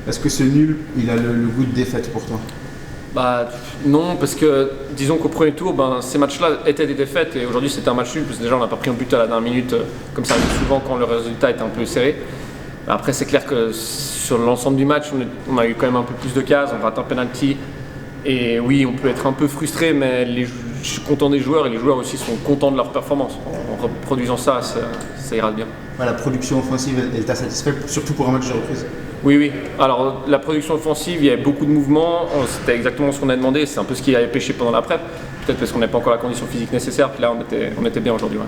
Est-ce que ce nul, il a le goût de défaite pour toi? Bah non, parce que disons qu'au premier tour, ces matchs-là étaient des défaites et aujourd'hui c'était un match nul parce que déjà on n'a pas pris un but à la dernière minute comme ça arrive souvent quand le résultat est un peu serré. Après c'est clair que sur l'ensemble du match on a eu quand même un peu plus de cases, on rate un penalty et oui on peut être un peu frustré mais je suis content des joueurs et les joueurs aussi sont contents de leur performance. En reproduisant ça ira bien. Ouais, la production offensive, elle t'a satisfait, surtout pour un match de reprise? Oui, oui. Alors, la production offensive, il y avait beaucoup de mouvements. C'était exactement ce qu'on a demandé. C'est un peu ce qui avait pêché pendant la prep. Peut-être parce qu'on n'avait pas encore la condition physique nécessaire. Puis là, on était bien aujourd'hui. Ouais.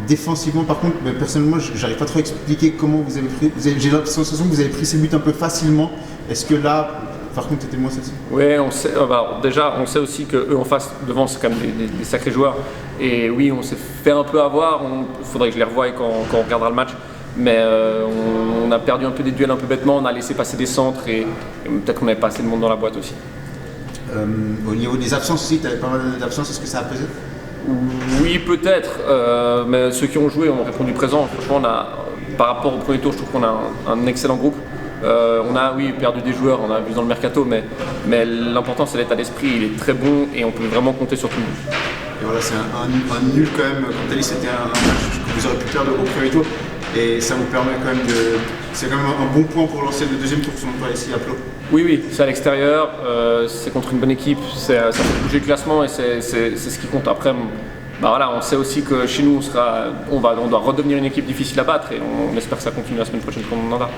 Défensivement, par contre, personnellement, j'arrive pas trop à expliquer comment vous avez pris. J'ai la sensation que vous avez pris ces buts un peu facilement. Est-ce que là, par contre, t'étais moins satisfait? Oui, on sait. Déjà, on sait aussi qu'eux en face, devant, c'est quand même des sacrés joueurs. Et oui, on s'est fait un peu avoir. Il faudrait que je les revoie quand on regardera le match. Mais on a perdu un peu des duels un peu bêtement, on a laissé passer des centres et peut-être qu'on n'avait pas assez de monde dans la boîte aussi. Au niveau des absences aussi, tu avais pas mal d'absences, est-ce que ça a pesé? Oui, peut-être, mais ceux qui ont joué ont répondu présent. Franchement, par rapport au premier tour, je trouve qu'on a un excellent groupe. On a, oui, perdu des joueurs, on a vu dans le mercato, mais l'important c'est l'état d'esprit, il est très bon et on peut vraiment compter sur tout le monde. Et voilà, c'est un nul quand même, comme tu as dit, c'était un match que vous aurez pu perdre au premier tour. Et ça vous permet quand même de. C'est quand même un bon point pour lancer le deuxième tour, selon toi, ici à Plo. Oui, oui, c'est à l'extérieur, c'est contre une bonne équipe, ça fait bouger le classement et c'est ce qui compte. Après, voilà, on sait aussi que chez nous, on doit redevenir une équipe difficile à battre et on espère que ça continue la semaine prochaine comme on en a.